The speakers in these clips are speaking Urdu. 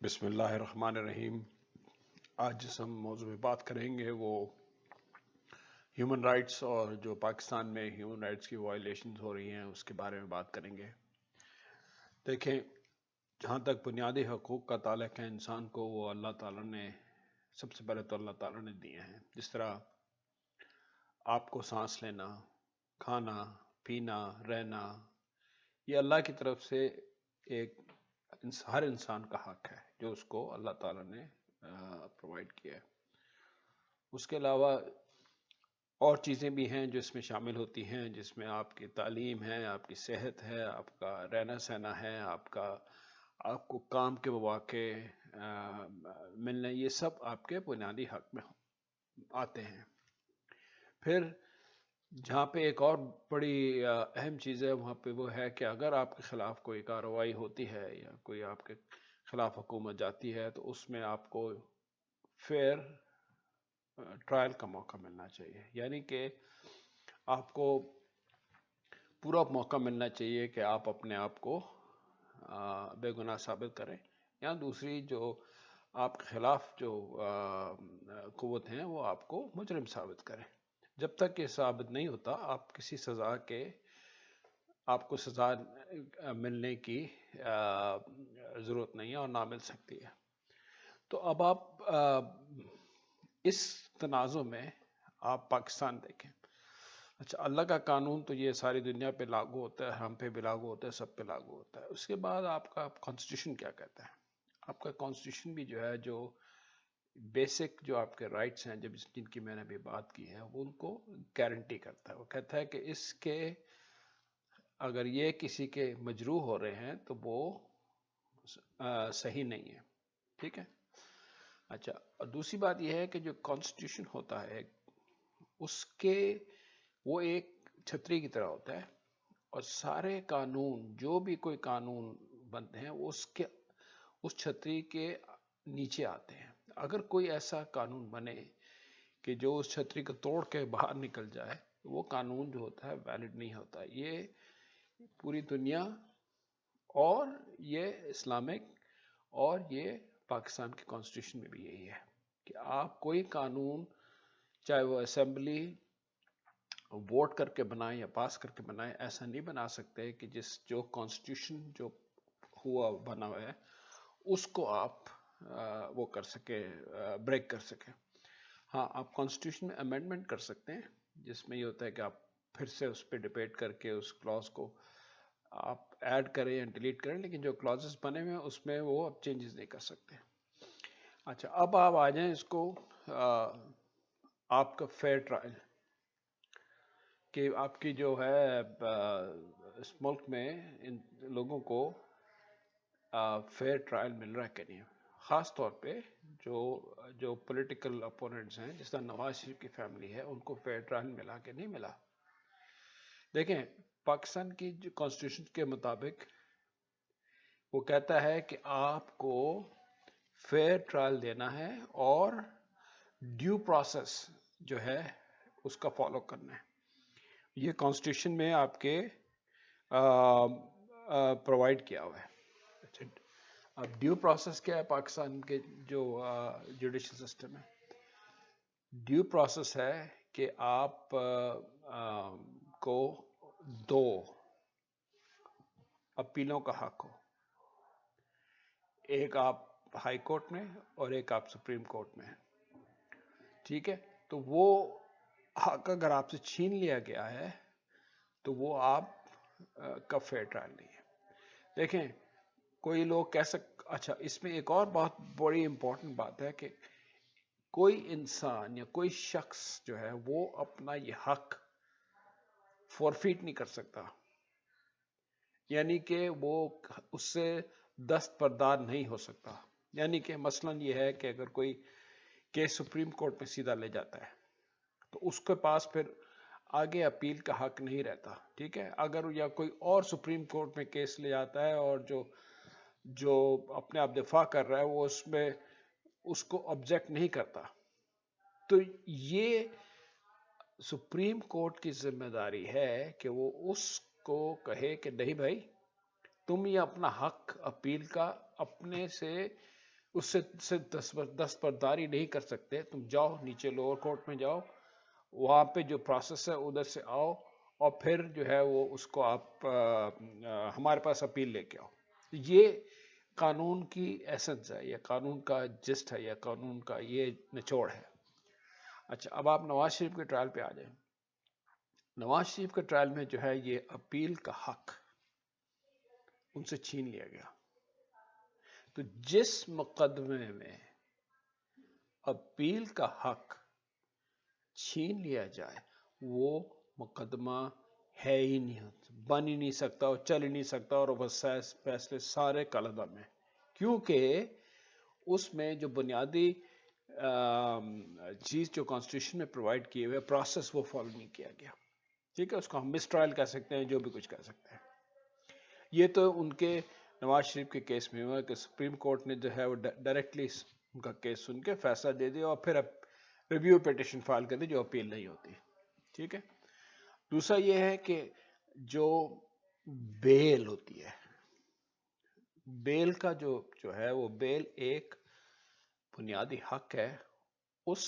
بسم اللہ الرحمن الرحیم۔ آج جس ہم موضوع پہ بات کریں گے وہ ہیومن رائٹس اور جو پاکستان میں ہیومن رائٹس کی وائلیشنز ہو رہی ہیں اس کے بارے میں بات کریں گے۔ دیکھیں، جہاں تک بنیادی حقوق کا تعلق ہے انسان کو، وہ اللہ تعالیٰ نے سب سے پہلے تو اللہ تعالیٰ نے دیے ہیں۔ جس طرح آپ کو سانس لینا، کھانا، پینا، رہنا، یہ اللہ کی طرف سے ایک ہر انسان کا حق ہے جو اس کو اللہ تعالیٰ نے پرووائڈ کیا ہے۔ اس کے علاوہ اور چیزیں بھی ہیں جو اس میں شامل ہوتی ہیں، جس میں آپ کی تعلیم ہے، آپ کی صحت ہے، آپ کا رہنا سہنا ہے، آپ کو کام کے مواقع ملنے، یہ سب آپ کے بنیادی حق میں آتے ہیں۔ پھر جہاں پہ ایک اور بڑی اہم چیز ہے وہاں پہ وہ ہے کہ اگر آپ کے خلاف کوئی کارروائی ہوتی ہے یا کوئی آپ کے خلاف حکومت جاتی ہے تو اس میں آپ کو فیئر ٹرائل کا موقع ملنا چاہیے، یعنی کہ آپ کو پورا موقع ملنا چاہیے کہ آپ اپنے آپ کو بے گناہ ثابت کریں، یا دوسری جو آپ کے خلاف جو قوت ہیں وہ آپ کو مجرم ثابت کریں۔ جب تک یہ ثابت نہیں ہوتا آپ کسی سزا کے آپ کو سزا ملنے کی ضرورت نہیں ہے اور نہ مل سکتی ہے۔ تو اب آپ اس تنازع میں آپ پاکستان دیکھیں۔ اچھا، اللہ کا قانون تو یہ ساری دنیا پہ لاگو ہوتا ہے، ہم پہ بھی لاگو ہوتا ہے، سب پہ لاگو ہوتا ہے۔ اس کے بعد آپ کا کانسٹیٹیوشن کیا کہتا ہے؟ آپ کا کانسٹیٹیوشن بھی جو ہے، جو بیسک جو آپ کے رائٹس ہیں جن کی میں نے ابھی بات کی ہے، وہ ان کو گارنٹی کرتا ہے۔ وہ کہتا ہے کہ اس کے اگر یہ کسی کے مجروح ہو رہے ہیں تو وہ صحیح نہیں ہے، ٹھیک ہے۔ اچھا، اور دوسری بات یہ ہے کہ جو کانسٹیٹیوشن ہوتا ہے اس کے وہ ایک چھتری کی طرح ہوتا ہے، اور سارے قانون جو بھی کوئی قانون بنتے ہیں وہ اس چھتری کے نیچے آتے ہیں۔ اگر کوئی ایسا قانون بنے کہ جو اس چھتری کو توڑ کے باہر نکل جائے، وہ قانون جو ہوتا ہے ویلڈ نہیں ہوتا۔ یہ پوری دنیا اور یہ اسلامک اور یہ پاکستان کے کانسٹیٹیوشن میں بھی یہی ہے کہ آپ کوئی قانون، چاہے وہ اسمبلی ووٹ کر کے بنائیں یا پاس کر کے بنائیں، ایسا نہیں بنا سکتے کہ جو کانسٹیٹیوشن جو بنا ہوا ہے اس کو آپ وہ کر سکے، بریک کر سکے۔ ہاں، آپ کانسٹیٹیوشن میں امینڈمنٹ کر سکتے ہیں، جس میں یہ ہوتا ہے کہ آپ پھر سے اس پہ ڈبیٹ کر کے اس کلاز کو آپ ایڈ کریں یا ڈیلیٹ کریں، لیکن جو کلازز بنے ہوئے ہیں اس میں وہ آپ چینجز نہیں کر سکتے۔ اچھا، اب آپ آ جائیں اس کو آپ کا فیئر ٹرائل، کہ آپ کی جو ہے اس ملک میں ان لوگوں کو فیئر ٹرائل مل رہا ہے کہ نہیں، خاص طور پہ جو پولیٹیکل اپوننٹس ہیں، جس طرح نواز شریف کی فیملی ہے، ان کو فیئر ٹرائل ملا کہ نہیں ملا؟ دیکھیں، پاکستان کی جو کانسٹیٹیوشن کے مطابق وہ کہتا ہے کہ آپ کو فیئر ٹرائل دینا ہے اور ڈیو پروسیس جو ہے اس کا فالو کرنا ہے۔ یہ کانسٹیٹیوشن میں آپ کے پرووائڈ کیا ہوا ہے۔ اچھا، اب ڈیو پروسیس کیا ہے پاکستان کے جو جوڈیشل سسٹم ہے؟ ڈیو پروسیس ہے کہ آپ کو دو اپیلوں کا حق ہو، ایک آپ ہائی کورٹ میں اور ایک آپ سپریم کورٹ میں، ٹھیک ہے۔ تو وہ حق اگر آپ سے چھین لیا گیا ہے تو وہ آپ کا فیئر ٹرائل نہیں ہے۔ دیکھیں، کوئی لوگ اچھا، اس میں ایک اور بہت بڑی امپورٹنٹ بات ہے کہ کوئی انسان یا کوئی شخص جو ہے وہ اپنا یہ حق فورفیٹ نہیں کر سکتا، یعنی کہ وہ اس سے دستبردار نہیں ہو سکتا۔ یعنی کہ مثلا یہ ہے کہ اگر کوئی کیس سپریم کورٹ میں سیدھا لے جاتا ہے تو اس کے پاس پھر آگے اپیل کا حق نہیں رہتا، ٹھیک ہے۔ اگر یا کوئی اور سپریم کورٹ میں کیس لے جاتا ہے اور جو اپنے آپ دفاع کر رہا ہے وہ اس میں اس کو آبجیکٹ نہیں کرتا، تو یہ سپریم کورٹ کی ذمہ داری ہے کہ وہ اس کو کہے کہ نہیں بھائی، تم یہ اپنا حق اپیل کا اپنے سے اس سے دستبرداری نہیں کر سکتے. تم جاؤ نیچے لوور کورٹ میں جاؤ, وہاں پہ جو پروسیس ہے ادھر سے آؤ, اور پھر جو ہے وہ اس کو آپ ہمارے پاس اپیل لے کے آؤ. یہ قانون کی ایسنس ہے, یہ قانون کا جسٹ ہے, یا قانون کا یہ نچوڑ ہے. اچھا, اب آپ نواز شریف کے ٹرائل پہ آ جائیں. نواز شریف کے ٹرائل میں جو ہے یہ اپیل کا حق ان سے چھین لیا گیا. تو جس مقدمے میں اپیل کا حق چھین لیا جائے وہ مقدمہ ہے ہی نہیں, بن ہی نہیں سکتا اور چل ہی نہیں سکتا, اور وہ فیصلے سارے کالعدم ہیں, کیونکہ اس میں جو بنیادی چیز جو کانسٹیٹیوشن میں پرووائڈ کیے ہوئے پروسیس وہ فالو نہیں کیا گیا. ٹھیک ہے, اس کو ہم مس ٹرائل کہہ سکتے ہیں, جو بھی کچھ کہہ سکتے ہیں. یہ تو ان کے نواز شریف کے کیس میں ہوا کہ سپریم کورٹ نے جو ہے وہ ڈائریکٹلی ان کا کیس سن کے فیصلہ دے دیا, اور پھر اب ریویو پیٹیشن فائل کر دی جو اپیل نہیں ہوتی. ٹھیک ہے. دوسرا یہ ہے کہ جو بیل ہوتی ہے, بیل کا جو ہے وہ بیل ایک بنیادی حق ہے اس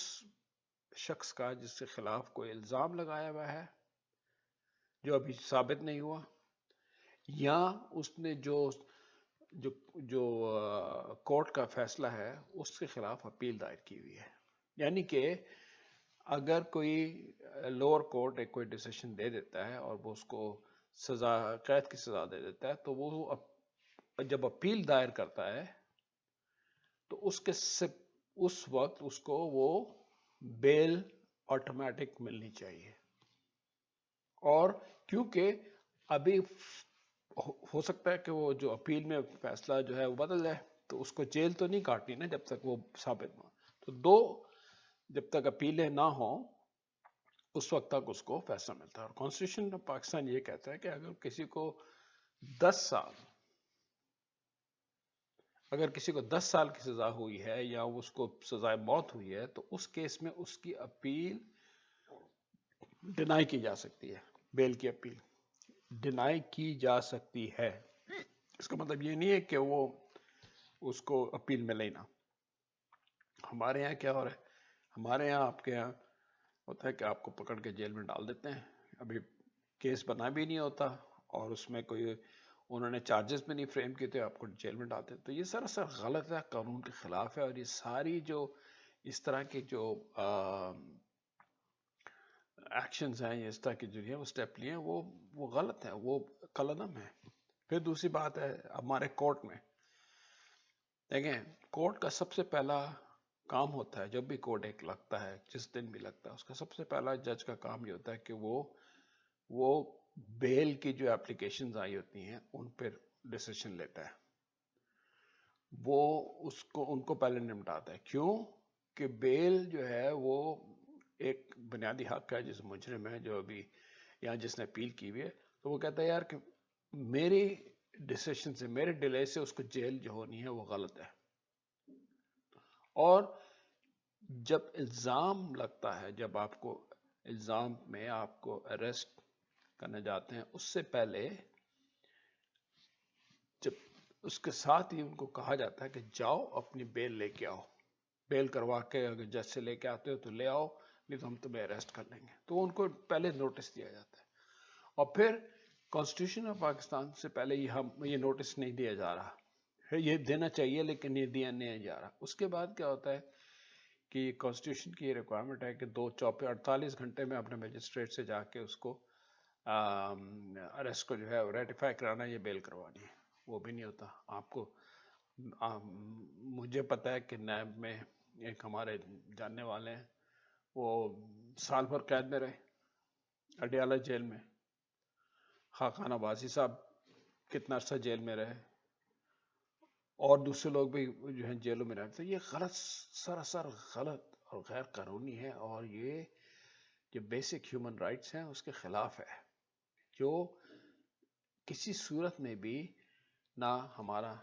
شخص کا جس کے خلاف کوئی الزام لگایا ہوا ہے جو ابھی ثابت نہیں ہوا, یا اس نے جو کورٹ کا فیصلہ ہے اس کے خلاف اپیل دائر کی ہوئی ہے. یعنی کہ اگر کوئی لوور کورٹ ایک کوئی ڈیسیشن دے دیتا ہے اور وہ اس کو سزا, قید کی سزا دے دیتا ہے, تو وہ جب اپیل دائر کرتا ہے تو اس وقت اس کو وہ بیل آٹومیٹک ملنی چاہیے. اور کیونکہ ابھی ہو سکتا ہے کہ وہ جو اپیل میں فیصلہ جو ہے وہ بدل جائے, تو اس کو جیل تو نہیں کاٹنی نا جب تک وہ ثابت نہ ہو. تو جب تک اپیلیں نہ ہوں اس وقت تک اس کو فیصلہ ملتا ہے. اور کانسٹیٹیوشن آف پاکستان یہ کہتا ہے کہ اگر کسی کو 10 سال کی سزا ہوئی ہے یا اس کو سزائے موت ہوئی ہے تو اس کیس میں اس کی اپیل ڈینائی کی جا سکتی ہے. بیل کی اپیل ڈینائی کی جا سکتی ہے. اس کا مطلب یہ نہیں ہے کہ وہ اس کو اپیل ملے نا. ہمارے یہاں کیا ہو رہا ہے, ہمارے یہاں آپ کے یہاں ہوتا ہے کہ آپ کو پکڑ کے جیل میں ڈال دیتے ہیں, ابھی کیس بنا بھی نہیں ہوتا اور اس میں کوئی انہوں نے چارجز بھی نہیں فریم کیے تھے, آپ کو جیل میں ڈالتے. تو یہ سراسر غلط ہے, قانون کے خلاف ہے, اور یہ ساری جو اس طرح کے جو ایکشنز ہیں, اس طرح کی جو ہے وہ اسٹیپ لیے ہیں وہ غلط ہیں, وہ قلعدم ہے. پھر دوسری بات ہے ہمارے کورٹ میں, دیکھیں کورٹ کا سب سے پہلا کام ہوتا ہے, جب بھی کورٹ ایک لگتا ہے, جس دن بھی لگتا ہے, اس کا سب سے پہلا جج کا کام یہ ہوتا ہے کہ وہ بیل کی جو اپلیکیشنز آئی ہوتی ہیں ان پر ڈیسیشن لیتا ہے. وہ ان کو پہلے نمٹاتا ہے. کیوں کہ بیل جو ہے وہ ایک بنیادی حق ہے جس مجرم ہے جو ابھی یا جس نے اپیل کی ہوئی ہے, تو وہ کہتا ہے یار کہ میری ڈیسیشن سے, میرے ڈیلے سے اس کو جیل جو ہونی ہے وہ غلط ہے. اور جب الزام لگتا ہے, جب آپ کو الزام میں آپ کو اریسٹ کرنے جاتے ہیں, اس سے پہلے جب اس کے ساتھ ہی ان کو کہا جاتا ہے کہ جاؤ اپنی بیل لے کے آؤ, بیل کروا کے اگر جج سے لے کے آتے ہو تو لے آؤ, نہیں تو ہم تمہیں اریسٹ کر لیں گے. تو ان کو پہلے نوٹس دیا جاتا ہے, اور پھر کانسٹیٹیوشن آف پاکستان سے پہلے یہ نوٹس نہیں دیا جا رہا, یہ دینا چاہیے لیکن یہ دیا نہیں جا رہا. اس کے بعد کیا ہوتا ہے کہ کانسٹیٹیوشن کی یہ ریکوائرمنٹ ہے کہ 48 گھنٹے میں اپنے مجسٹریٹ سے جا کے اس کو اریسٹ کو جو ہے ریٹیفائی کرانا, یہ بیل کروانی ہے. وہ بھی نہیں ہوتا. آپ کو مجھے پتا ہے کہ نیب میں ایک ہمارے جاننے والے ہیں, وہ سال بھر قید میں رہے اڈیالہ جیل میں. خاقان عباسی صاحب کتنا عرصہ جیل میں رہے, اور دوسرے لوگ بھی جو ہیں جیلوں میں رہتے. یہ غلط, سراسر غلط اور غیر قانونی ہے, اور یہ جو بیسک ہیومن رائٹس ہیں اس کے خلاف ہے, جو کسی صورت میں بھی نہ ہمارا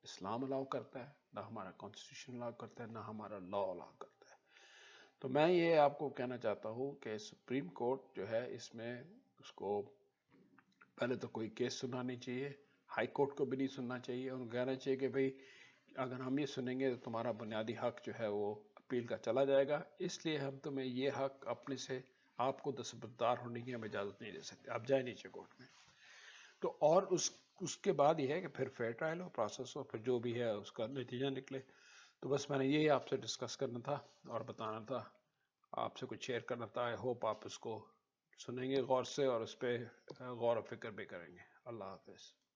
اسلام الاؤ کرتا ہے, نہ ہمارا کانسٹیٹیوشن الاؤ کرتا ہے, نہ ہمارا لا الاؤ کرتا ہے. تو میں یہ آپ کو کہنا چاہتا ہوں کہ سپریم کورٹ جو ہے اس میں اس کو پہلے تو کوئی کیس سننا نہیں چاہیے, ہائی کورٹ کو بھی نہیں سننا چاہیے, اور کہنا چاہیے کہ بھئی اگر ہم یہ سنیں گے تو تمہارا بنیادی حق جو ہے وہ اپیل کا چلا جائے گا، اس لیے ہم تمہیں یہ حق اپنے سے آپ کو دستبردار ہونے کی ہم اجازت نہیں دے سکتے، آپ جائیں نیچے کورٹ میں۔ تو اور اس کے بعد یہ ہے کہ پھر فیئر ٹرائل ہو، پروسیس ہو، پھر جو بھی ہے اس کا نتیجہ نکلے۔ تو بس میں نے یہی آپ سے ڈسکس کرنا تھا اور بتانا تھا، آپ سے کچھ شیئر کرنا تھا۔ آئی ہوپ آپ اس کو سنیں گے غور سے اور اس پہ غور و فکر بھی کریں گے۔ اللہ حافظ۔